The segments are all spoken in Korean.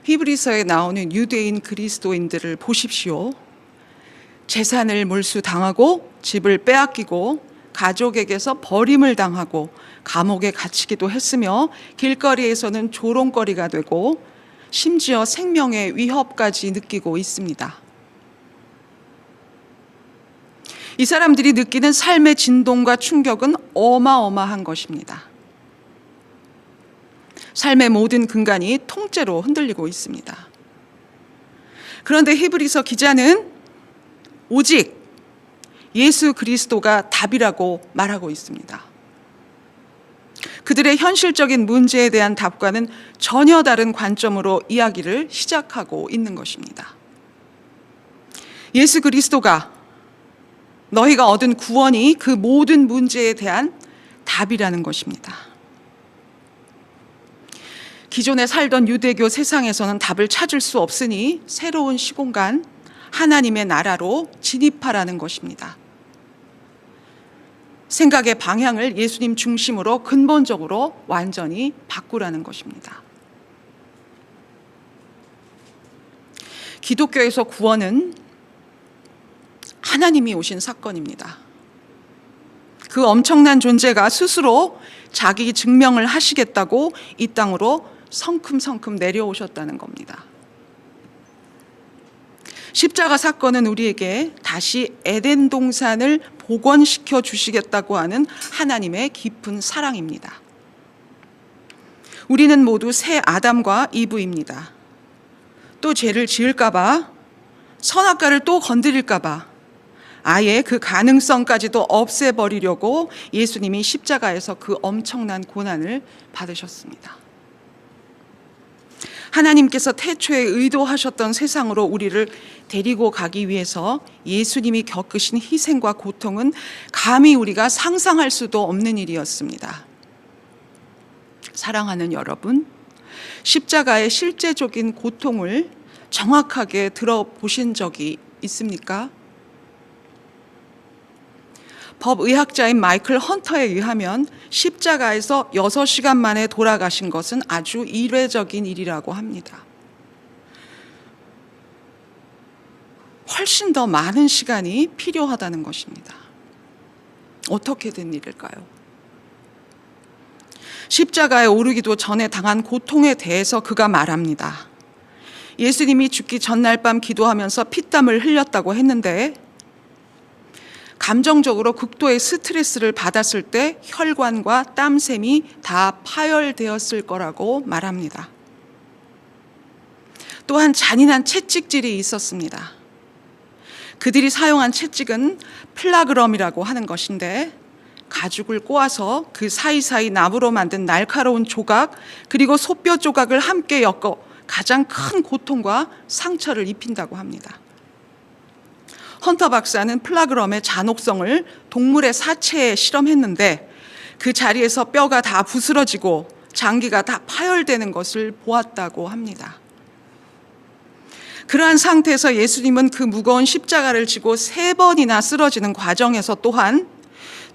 히브리서에 나오는 유대인 그리스도인들을 보십시오. 재산을 몰수당하고 집을 빼앗기고 가족에게서 버림을 당하고 감옥에 갇히기도 했으며 길거리에서는 조롱거리가 되고 심지어 생명의 위협까지 느끼고 있습니다. 이 사람들이 느끼는 삶의 진동과 충격은 어마어마한 것입니다. 삶의 모든 근간이 통째로 흔들리고 있습니다. 그런데 히브리서 기자는 오직 예수 그리스도가 답이라고 말하고 있습니다. 그들의 현실적인 문제에 대한 답과는 전혀 다른 관점으로 이야기를 시작하고 있는 것입니다. 예수 그리스도가 너희가 얻은 구원이 그 모든 문제에 대한 답이라는 것입니다. 기존에 살던 유대교 세상에서는 답을 찾을 수 없으니 새로운 시공간, 하나님의 나라로 진입하라는 것입니다. 생각의 방향을 예수님 중심으로 근본적으로 완전히 바꾸라는 것입니다. 기독교에서 구원은 하나님이 오신 사건입니다. 그 엄청난 존재가 스스로 자기 증명을 하시겠다고 이 땅으로 성큼성큼 내려오셨다는 겁니다. 십자가 사건은 우리에게 다시 에덴 동산을 복원시켜 주시겠다고 하는 하나님의 깊은 사랑입니다. 우리는 모두 새 아담과 이브입니다. 또 죄를 지을까 봐, 선악과를 또 건드릴까 봐 아예 그 가능성까지도 없애버리려고 예수님이 십자가에서 그 엄청난 고난을 받으셨습니다. 하나님께서 태초에 의도하셨던 세상으로 우리를 데리고 가기 위해서 예수님이 겪으신 희생과 고통은 감히 우리가 상상할 수도 없는 일이었습니다. 사랑하는 여러분, 십자가의 실제적인 고통을 정확하게 들어보신 적이 있습니까? 법의학자인 마이클 헌터에 의하면 십자가에서 6시간 만에 돌아가신 것은 아주 이례적인 일이라고 합니다. 훨씬 더 많은 시간이 필요하다는 것입니다. 어떻게 된 일일까요? 십자가에 오르기도 전에 당한 고통에 대해서 그가 말합니다. 예수님이 죽기 전날 밤 기도하면서 피땀을 흘렸다고 했는데 감정적으로 극도의 스트레스를 받았을 때 혈관과 땀샘이 다 파열되었을 거라고 말합니다. 또한 잔인한 채찍질이 있었습니다. 그들이 사용한 채찍은 플라그럼이라고 하는 것인데 가죽을 꼬아서 그 사이사이 나무로 만든 날카로운 조각 그리고 소뼈 조각을 함께 엮어 가장 큰 고통과 상처를 입힌다고 합니다. 헌터 박사는 플라그럼의 잔혹성을 동물의 사체에 실험했는데 그 자리에서 뼈가 다 부스러지고 장기가 다 파열되는 것을 보았다고 합니다. 그러한 상태에서 예수님은 그 무거운 십자가를 지고 3번이나 쓰러지는 과정에서 또한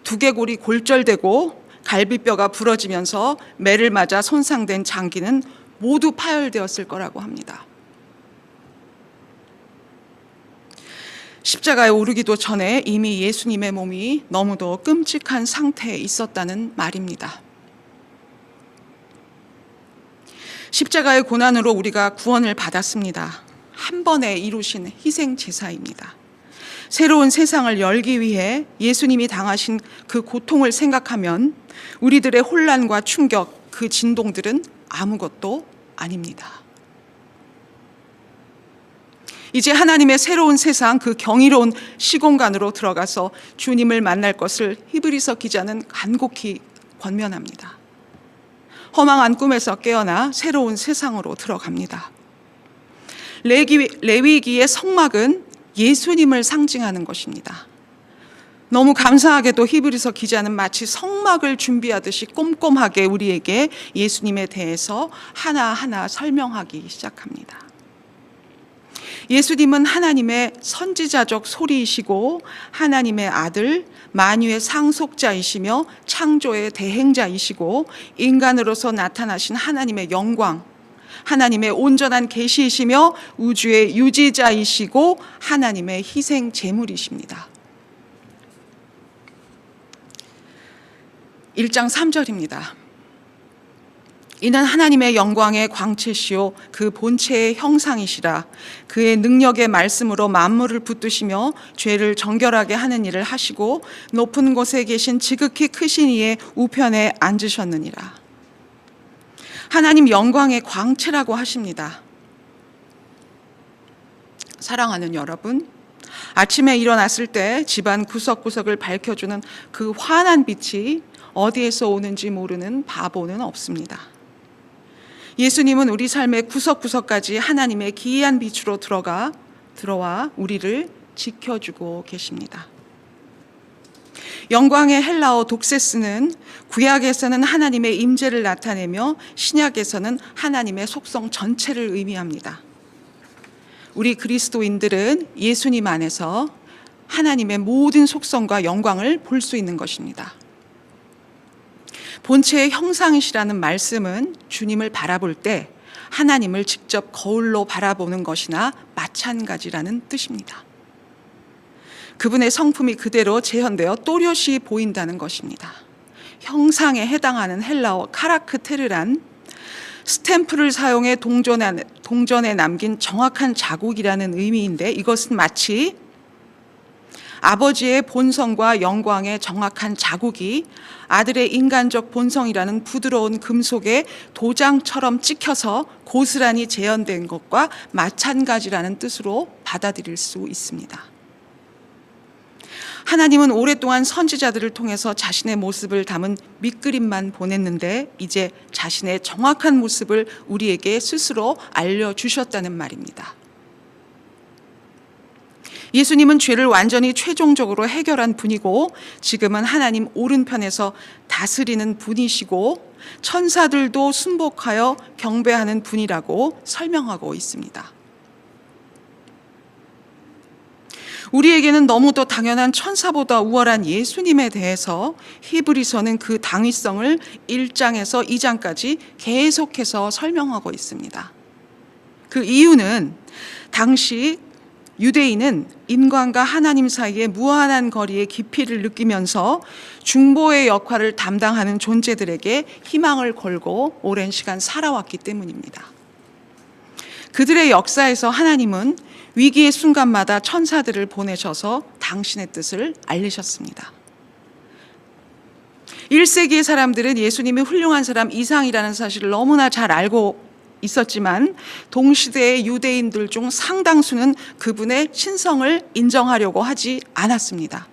두개골이 골절되고 갈비뼈가 부러지면서 매를 맞아 손상된 장기는 모두 파열되었을 거라고 합니다. 십자가에 오르기도 전에 이미 예수님의 몸이 너무도 끔찍한 상태에 있었다는 말입니다. 십자가의 고난으로 우리가 구원을 받았습니다. 한 번에 이루신 희생 제사입니다. 새로운 세상을 열기 위해 예수님이 당하신 그 고통을 생각하면 우리들의 혼란과 충격, 그 진동들은 아무것도 아닙니다. 이제 하나님의 새로운 세상, 그 경이로운 시공간으로 들어가서 주님을 만날 것을 히브리서 기자는 간곡히 권면합니다. 허망한 꿈에서 깨어나 새로운 세상으로 들어갑니다. 레위기의 성막은 예수님을 상징하는 것입니다. 너무 감사하게도 히브리서 기자는 마치 성막을 준비하듯이 꼼꼼하게 우리에게 예수님에 대해서 하나하나 설명하기 시작합니다. 예수님은 하나님의 선지자적 소리이시고 하나님의 아들, 만유의 상속자이시며 창조의 대행자이시고 인간으로서 나타나신 하나님의 영광, 하나님의 온전한 계시이시며 우주의 유지자이시고 하나님의 희생 제물이십니다. 1장 3절입니다. 이는 하나님의 영광의 광채시요 그 본체의 형상이시라. 그의 능력의 말씀으로 만물을 붙드시며 죄를 정결하게 하는 일을 하시고 높은 곳에 계신 지극히 크신 이의 우편에 앉으셨느니라. 하나님 영광의 광채라고 하십니다. 사랑하는 여러분, 아침에 일어났을 때 집안 구석구석을 밝혀주는 그 환한 빛이 어디에서 오는지 모르는 바보는 없습니다. 예수님은 우리 삶의 구석구석까지 하나님의 기이한 빛으로 들어와 우리를 지켜주고 계십니다. 영광의 헬라어 독세스는 구약에서는 하나님의 임재를 나타내며 신약에서는 하나님의 속성 전체를 의미합니다. 우리 그리스도인들은 예수님 안에서 하나님의 모든 속성과 영광을 볼 수 있는 것입니다. 본체의 형상이시라는 말씀은 주님을 바라볼 때 하나님을 직접 거울로 바라보는 것이나 마찬가지라는 뜻입니다. 그분의 성품이 그대로 재현되어 또렷이 보인다는 것입니다. 형상에 해당하는 헬라어 카라크테르란 스탬프를 사용해 동전에 남긴 정확한 자국이라는 의미인데, 이것은 마치 아버지의 본성과 영광의 정확한 자국이 아들의 인간적 본성이라는 부드러운 금속의 도장처럼 찍혀서 고스란히 재현된 것과 마찬가지라는 뜻으로 받아들일 수 있습니다. 하나님은 오랫동안 선지자들을 통해서 자신의 모습을 담은 밑그림만 보냈는데 이제 자신의 정확한 모습을 우리에게 스스로 알려주셨다는 말입니다. 예수님은 죄를 완전히 최종적으로 해결한 분이고 지금은 하나님 오른편에서 다스리는 분이시고 천사들도 순복하여 경배하는 분이라고 설명하고 있습니다. 우리에게는 너무도 당연한 천사보다 우월한 예수님에 대해서 히브리서는 그 당위성을 1장에서 2장까지 계속해서 설명하고 있습니다. 그 이유는 당시 유대인은 인간과 하나님 사이의 무한한 거리의 깊이를 느끼면서 중보의 역할을 담당하는 존재들에게 희망을 걸고 오랜 시간 살아왔기 때문입니다. 그들의 역사에서 하나님은 위기의 순간마다 천사들을 보내셔서 당신의 뜻을 알리셨습니다. 1세기의 사람들은 예수님이 훌륭한 사람 이상이라는 사실을 너무나 잘 알고 있었지만 동시대의 유대인들 중 상당수는 그분의 신성을 인정하려고 하지 않았습니다.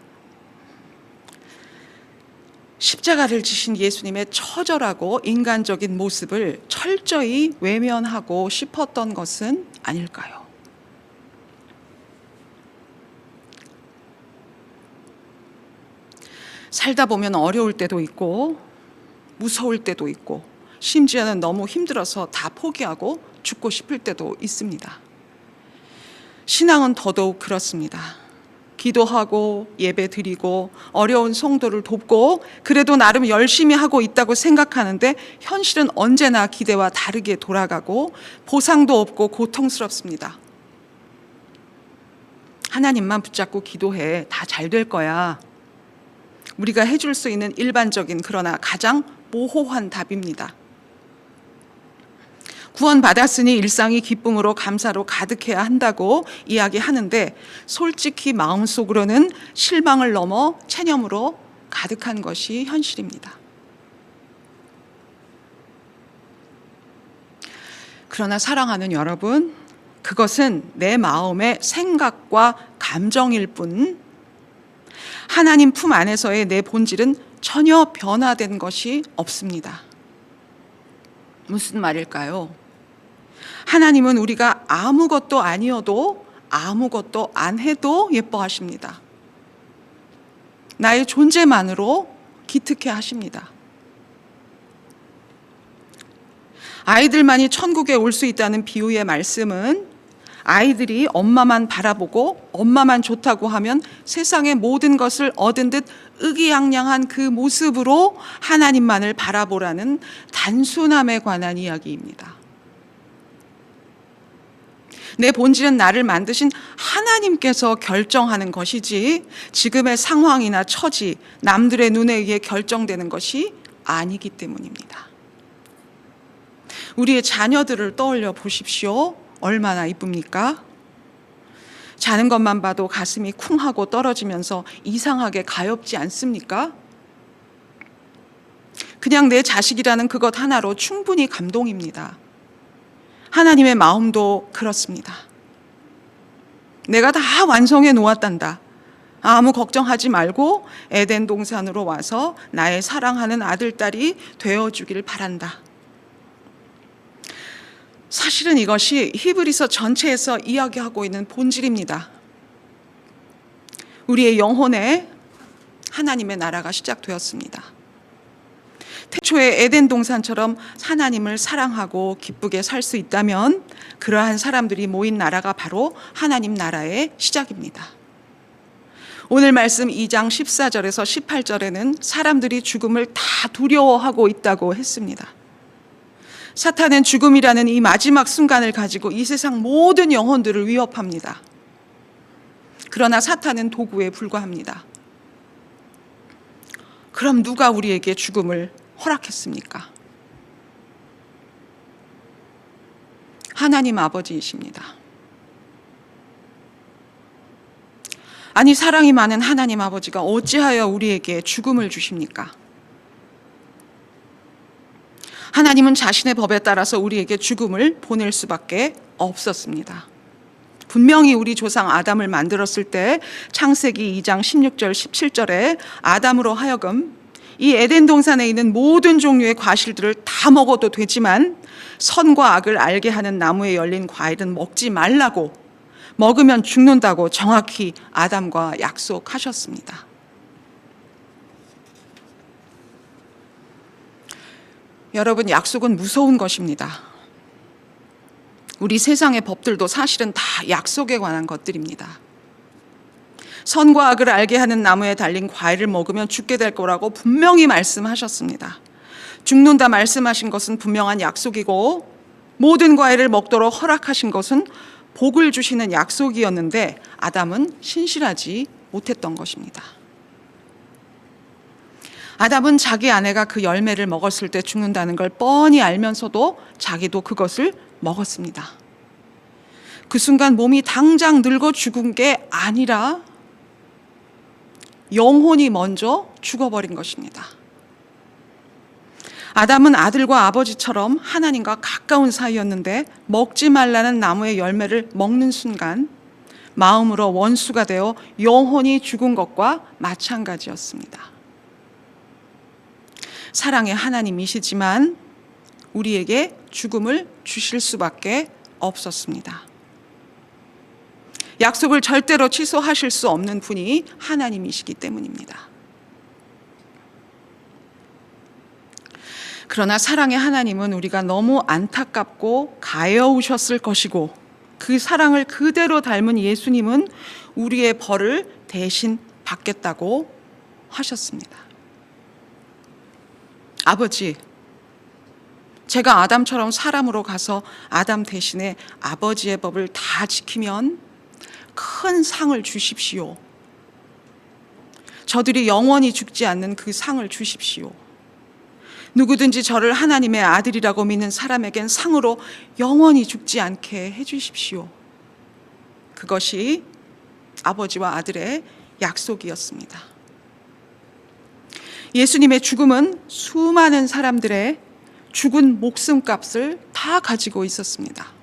십자가를 지신 예수님의 처절하고 인간적인 모습을 철저히 외면하고 싶었던 것은 아닐까요? 살다 보면 어려울 때도 있고 무서울 때도 있고 심지어는 너무 힘들어서 다 포기하고 죽고 싶을 때도 있습니다. 신앙은 더더욱 그렇습니다. 기도하고 예배 드리고 어려운 성도를 돕고 그래도 나름 열심히 하고 있다고 생각하는데 현실은 언제나 기대와 다르게 돌아가고 보상도 없고 고통스럽습니다. 하나님만 붙잡고 기도해. 다 잘 될 거야. 우리가 해줄 수 있는 일반적인 그러나 가장 모호한 답입니다. 구원받았으니 일상이 기쁨으로 감사로 가득해야 한다고 이야기하는데 솔직히 마음속으로는 실망을 넘어 체념으로 가득한 것이 현실입니다. 그러나 사랑하는 여러분, 그것은 내 마음의 생각과 감정일 뿐 하나님 품 안에서의 내 본질은 전혀 변화된 것이 없습니다. 무슨 말일까요? 하나님은 우리가 아무것도 아니어도 아무것도 안 해도 예뻐하십니다. 나의 존재만으로 기특해 하십니다. 아이들만이 천국에 올 수 있다는 비유의 말씀은 아이들이 엄마만 바라보고 엄마만 좋다고 하면 세상의 모든 것을 얻은 듯 의기양양한 그 모습으로 하나님만을 바라보라는 단순함에 관한 이야기입니다. 내 본질은 나를 만드신 하나님께서 결정하는 것이지 지금의 상황이나 처지, 남들의 눈에 의해 결정되는 것이 아니기 때문입니다. 우리의 자녀들을 떠올려 보십시오. 얼마나 이쁩니까? 자는 것만 봐도 가슴이 쿵하고 떨어지면서 이상하게 가엾지 않습니까? 그냥 내 자식이라는 그것 하나로 충분히 감동입니다. 하나님의 마음도 그렇습니다. 내가 다 완성해 놓았단다. 아무 걱정하지 말고 에덴 동산으로 와서 나의 사랑하는 아들, 딸이 되어주길 바란다. 사실은 이것이 히브리서 전체에서 이야기하고 있는 본질입니다. 우리의 영혼에 하나님의 나라가 시작되었습니다. 태초에 에덴 동산처럼 하나님을 사랑하고 기쁘게 살 수 있다면 그러한 사람들이 모인 나라가 바로 하나님 나라의 시작입니다. 오늘 말씀 2장 14절에서 18절에는 사람들이 죽음을 다 두려워하고 있다고 했습니다. 사탄은 죽음이라는 이 마지막 순간을 가지고 이 세상 모든 영혼들을 위협합니다. 그러나 사탄은 도구에 불과합니다. 그럼 누가 우리에게 죽음을 허락했습니까? 하나님 아버지이십니다. 아니, 사랑이 많은 하나님 아버지가 어찌하여 우리에게 죽음을 주십니까? 하나님은 자신의 법에 따라서 우리에게 죽음을 보낼 수밖에 없었습니다. 분명히 우리 조상 아담을 만들었을 때 창세기 2장 16절 17절에 아담으로 하여금 이 에덴 동산에 있는 모든 종류의 과실들을 다 먹어도 되지만 선과 악을 알게 하는 나무에 열린 과일은 먹지 말라고, 먹으면 죽는다고 정확히 아담과 약속하셨습니다. 여러분, 약속은 무서운 것입니다. 우리 세상의 법들도 사실은 다 약속에 관한 것들입니다. 선과 악을 알게 하는 나무에 달린 과일을 먹으면 죽게 될 거라고 분명히 말씀하셨습니다. 죽는다 말씀하신 것은 분명한 약속이고 모든 과일을 먹도록 허락하신 것은 복을 주시는 약속이었는데 아담은 신실하지 못했던 것입니다. 아담은 자기 아내가 그 열매를 먹었을 때 죽는다는 걸 뻔히 알면서도 자기도 그것을 먹었습니다. 그 순간 몸이 당장 늙어 죽은 게 아니라 영혼이 먼저 죽어버린 것입니다. 아담은 아들과 아버지처럼 하나님과 가까운 사이였는데 먹지 말라는 나무의 열매를 먹는 순간 마음으로 원수가 되어 영혼이 죽은 것과 마찬가지였습니다. 사랑의 하나님이시지만 우리에게 죽음을 주실 수밖에 없었습니다. 약속을 절대로 취소하실 수 없는 분이 하나님이시기 때문입니다. 그러나 사랑의 하나님은 우리가 너무 안타깝고 가여우셨을 것이고 그 사랑을 그대로 닮은 예수님은 우리의 벌을 대신 받겠다고 하셨습니다. 아버지, 제가 아담처럼 사람으로 가서 아담 대신에 아버지의 법을 다 지키면 큰 상을 주십시오. 저들이 영원히 죽지 않는 그 상을 주십시오. 누구든지 저를 하나님의 아들이라고 믿는 사람에겐 상으로 영원히 죽지 않게 해주십시오. 그것이 아버지와 아들의 약속이었습니다. 예수님의 죽음은 수많은 사람들의 죽은 목숨값을 다 가지고 있었습니다.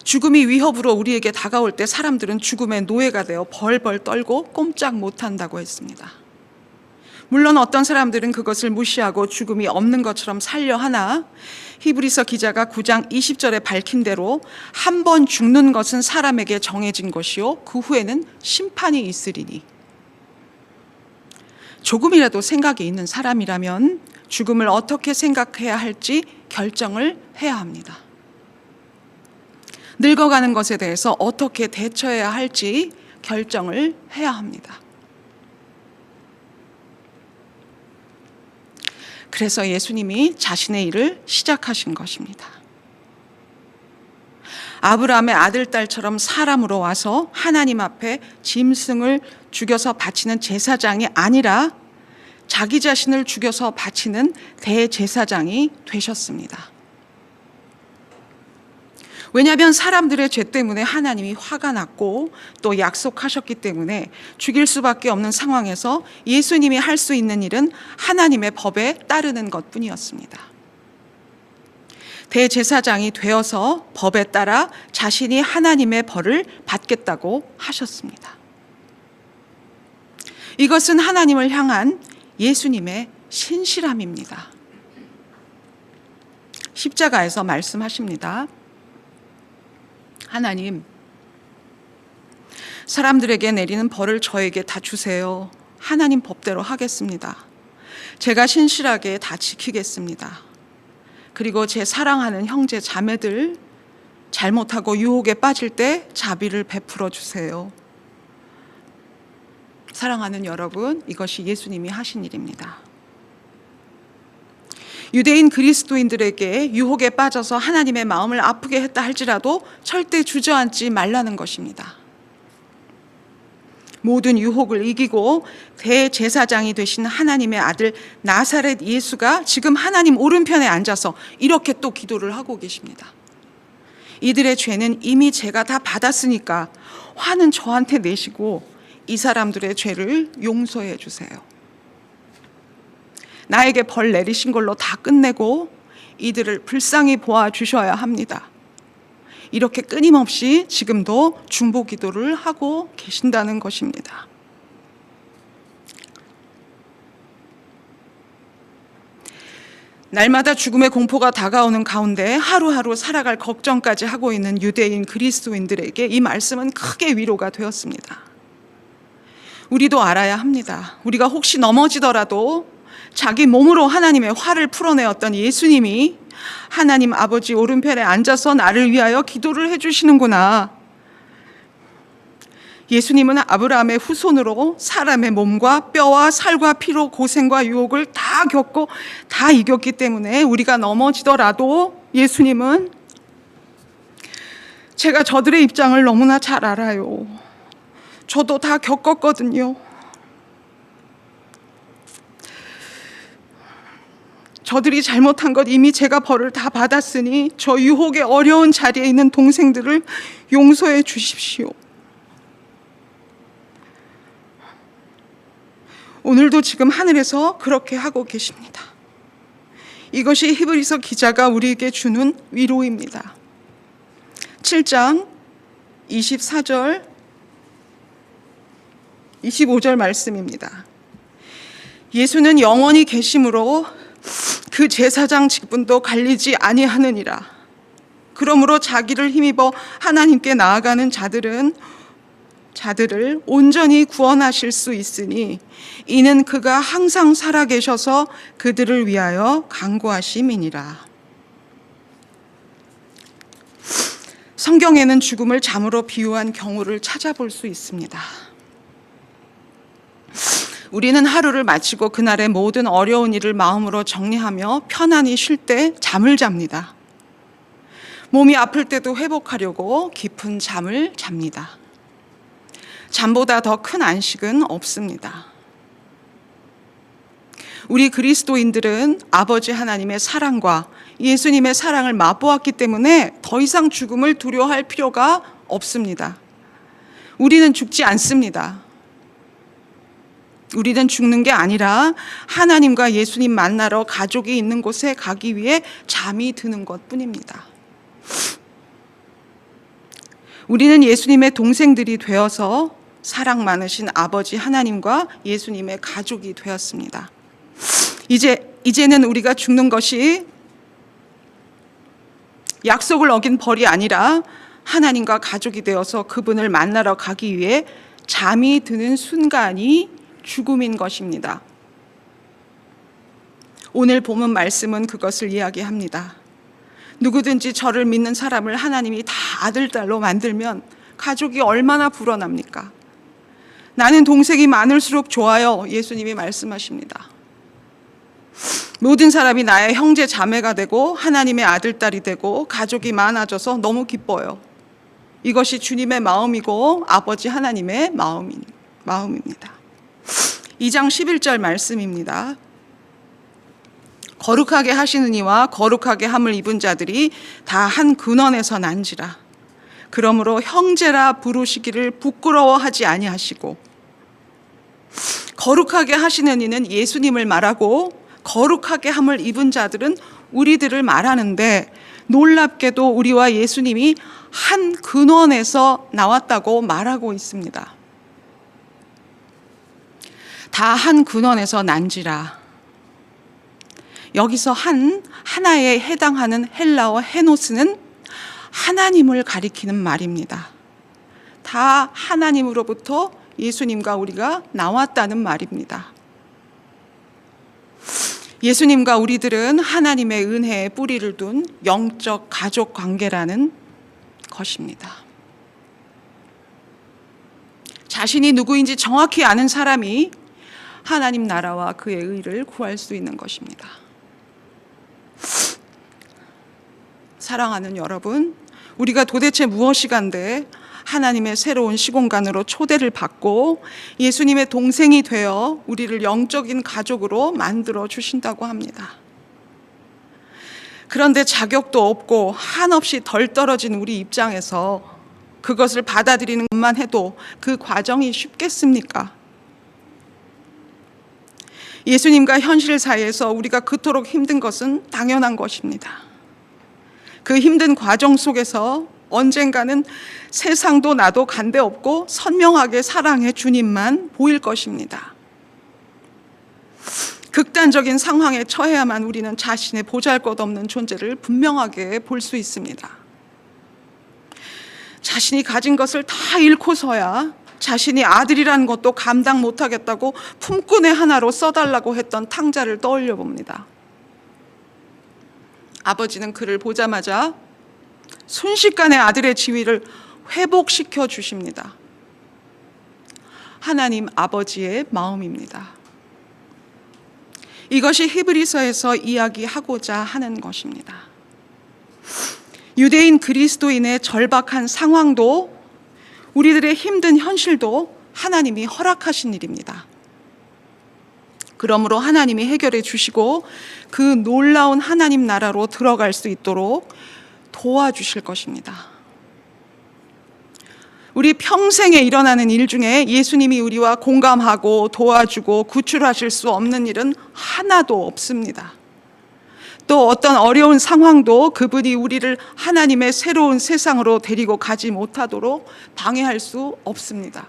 죽음이 위협으로 우리에게 다가올 때 사람들은 죽음의 노예가 되어 벌벌 떨고 꼼짝 못한다고 했습니다. 물론 어떤 사람들은 그것을 무시하고 죽음이 없는 것처럼 살려 하나 히브리서 기자가 9장 20절에 밝힌 대로 한 번 죽는 것은 사람에게 정해진 것이요 그 후에는 심판이 있으리니, 조금이라도 생각이 있는 사람이라면 죽음을 어떻게 생각해야 할지 결정을 해야 합니다. 늙어가는 것에 대해서 어떻게 대처해야 할지 결정을 해야 합니다. 그래서 예수님이 자신의 일을 시작하신 것입니다. 아브라함의 아들, 딸처럼 사람으로 와서 하나님 앞에 짐승을 죽여서 바치는 제사장이 아니라 자기 자신을 죽여서 바치는 대제사장이 되셨습니다. 왜냐하면 사람들의 죄 때문에 하나님이 화가 났고 또 약속하셨기 때문에 죽일 수밖에 없는 상황에서 예수님이 할 수 있는 일은 하나님의 법에 따르는 것뿐이었습니다. 대제사장이 되어서 법에 따라 자신이 하나님의 벌을 받겠다고 하셨습니다. 이것은 하나님을 향한 예수님의 신실함입니다. 십자가에서 말씀하십니다. 하나님, 사람들에게 내리는 벌을 저에게 다 주세요. 하나님 법대로 하겠습니다. 제가 신실하게 다 지키겠습니다. 그리고 제 사랑하는 형제 자매들 잘못하고 유혹에 빠질 때 자비를 베풀어 주세요. 사랑하는 여러분, 이것이 예수님이 하신 일입니다. 유대인 그리스도인들에게 유혹에 빠져서 하나님의 마음을 아프게 했다 할지라도 절대 주저앉지 말라는 것입니다. 모든 유혹을 이기고 대제사장이 되신 하나님의 아들 나사렛 예수가 지금 하나님 오른편에 앉아서 이렇게 또 기도를 하고 계십니다. 이들의 죄는 이미 제가 다 받았으니까 화는 저한테 내시고 이 사람들의 죄를 용서해 주세요. 나에게 벌 내리신 걸로 다 끝내고 이들을 불쌍히 보아 주셔야 합니다. 이렇게 끊임없이 지금도 중보 기도를 하고 계신다는 것입니다. 날마다 죽음의 공포가 다가오는 가운데 하루하루 살아갈 걱정까지 하고 있는 유대인 그리스도인들에게 이 말씀은 크게 위로가 되었습니다. 우리도 알아야 합니다. 우리가 혹시 넘어지더라도 자기 몸으로 하나님의 화를 풀어내었던 예수님이 하나님 아버지 오른편에 앉아서 나를 위하여 기도를 해주시는구나. 예수님은 아브라함의 후손으로 사람의 몸과 뼈와 살과 피로 고생과 유혹을 다 겪고 다 이겼기 때문에 우리가 넘어지더라도 예수님은 제가 저들의 입장을 너무나 잘 알아요. 저도 다 겪었거든요. 저들이 잘못한 것 이미 제가 벌을 다 받았으니 저 유혹의 어려운 자리에 있는 동생들을 용서해 주십시오. 오늘도 지금 하늘에서 그렇게 하고 계십니다. 이것이 히브리서 기자가 우리에게 주는 위로입니다. 7장 24절 25절 말씀입니다. 예수는 영원히 계심으로 그 제사장 직분도 갈리지 아니하느니라. 그러므로 자기를 힘입어 하나님께 나아가는 자들을 온전히 구원하실 수 있으니 이는 그가 항상 살아계셔서 그들을 위하여 간구하심이니라. 성경에는 죽음을 잠으로 비유한 경우를 찾아볼 수 있습니다. 우리는 하루를 마치고 그날의 모든 어려운 일을 마음으로 정리하며 편안히 쉴 때 잠을 잡니다. 몸이 아플 때도 회복하려고 깊은 잠을 잡니다. 잠보다 더 큰 안식은 없습니다. 우리 그리스도인들은 아버지 하나님의 사랑과 예수님의 사랑을 맛보았기 때문에 더 이상 죽음을 두려워할 필요가 없습니다. 우리는 죽지 않습니다. 우리는 죽는 게 아니라 하나님과 예수님 만나러 가족이 있는 곳에 가기 위해 잠이 드는 것뿐입니다. 우리는 예수님의 동생들이 되어서 사랑 많으신 아버지 하나님과 예수님의 가족이 되었습니다. 이제는 우리가 죽는 것이 약속을 어긴 벌이 아니라 하나님과 가족이 되어서 그분을 만나러 가기 위해 잠이 드는 순간이 죽음인 것입니다. 오늘 본문 말씀은 그것을 이야기합니다. 누구든지 저를 믿는 사람을 하나님이 다 아들, 딸로 만들면 가족이 얼마나 불어납니까? 나는 동생이 많을수록 좋아요. 예수님이 말씀하십니다. 모든 사람이 나의 형제 자매가 되고 하나님의 아들, 딸이 되고 가족이 많아져서 너무 기뻐요. 이것이 주님의 마음이고 아버지 하나님의 마음입니다. 2장 11절 말씀입니다. 거룩하게 하시는 이와 거룩하게 함을 입은 자들이 다 한 근원에서 난지라. 그러므로 형제라 부르시기를 부끄러워하지 아니하시고. 거룩하게 하시는 이는 예수님을 말하고 거룩하게 함을 입은 자들은 우리들을 말하는데, 놀랍게도 우리와 예수님이 한 근원에서 나왔다고 말하고 있습니다. 다 한 근원에서 난지라. 여기서 하나에 해당하는 헬라어 헤노스는 하나님을 가리키는 말입니다. 다 하나님으로부터 예수님과 우리가 나왔다는 말입니다. 예수님과 우리들은 하나님의 은혜에 뿌리를 둔 영적 가족 관계라는 것입니다. 자신이 누구인지 정확히 아는 사람이 하나님 나라와 그의 의를 구할 수 있는 것입니다. 사랑하는 여러분, 우리가 도대체 무엇이간데 하나님의 새로운 시공간으로 초대를 받고 예수님의 동생이 되어 우리를 영적인 가족으로 만들어 주신다고 합니다. 그런데 자격도 없고 한없이 덜 떨어진 우리 입장에서 그것을 받아들이는 것만 해도 그 과정이 쉽겠습니까? 예수님과 현실 사이에서 우리가 그토록 힘든 것은 당연한 것입니다. 그 힘든 과정 속에서 언젠가는 세상도 나도 간데없고 선명하게 사랑의 주님만 보일 것입니다. 극단적인 상황에 처해야만 우리는 자신의 보잘것없는 존재를 분명하게 볼 수 있습니다. 자신이 가진 것을 다 잃고서야 자신이 아들이라는 것도 감당 못하겠다고 품꾼의 하나로 써달라고 했던 탕자를 떠올려 봅니다. 아버지는 그를 보자마자 순식간에 아들의 지위를 회복시켜 주십니다. 하나님 아버지의 마음입니다. 이것이 히브리서에서 이야기하고자 하는 것입니다. 유대인 그리스도인의 절박한 상황도 우리들의 힘든 현실도 하나님이 허락하신 일입니다. 그러므로 하나님이 해결해 주시고 그 놀라운 하나님 나라로 들어갈 수 있도록 도와주실 것입니다. 우리 평생에 일어나는 일 중에 예수님이 우리와 공감하고 도와주고 구출하실 수 없는 일은 하나도 없습니다. 또 어떤 어려운 상황도 그분이 우리를 하나님의 새로운 세상으로 데리고 가지 못하도록 방해할 수 없습니다.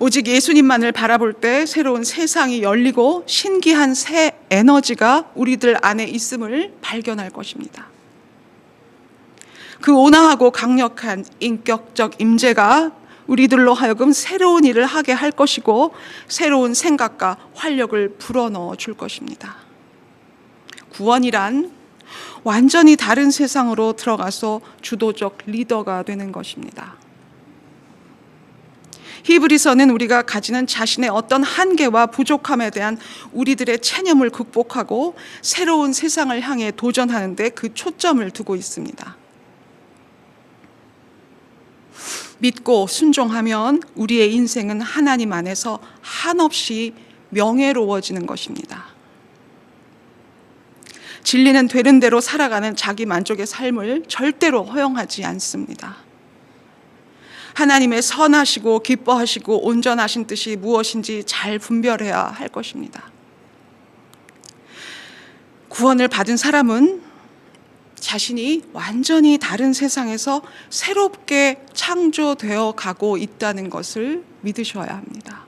오직 예수님만을 바라볼 때 새로운 세상이 열리고 신기한 새 에너지가 우리들 안에 있음을 발견할 것입니다. 그 온화하고 강력한 인격적 임재가 우리들로 하여금 새로운 일을 하게 할 것이고 새로운 생각과 활력을 불어넣어 줄 것입니다. 구원이란 완전히 다른 세상으로 들어가서 주도적 리더가 되는 것입니다. 히브리서는 우리가 가지는 자신의 어떤 한계와 부족함에 대한 우리들의 체념을 극복하고 새로운 세상을 향해 도전하는 데 그 초점을 두고 있습니다. 믿고 순종하면 우리의 인생은 하나님 안에서 한없이 명예로워지는 것입니다. 진리는 되는 대로 살아가는 자기 만족의 삶을 절대로 허용하지 않습니다. 하나님의 선하시고 기뻐하시고 온전하신 뜻이 무엇인지 잘 분별해야 할 것입니다. 구원을 받은 사람은 자신이 완전히 다른 세상에서 새롭게 창조되어 가고 있다는 것을 믿으셔야 합니다.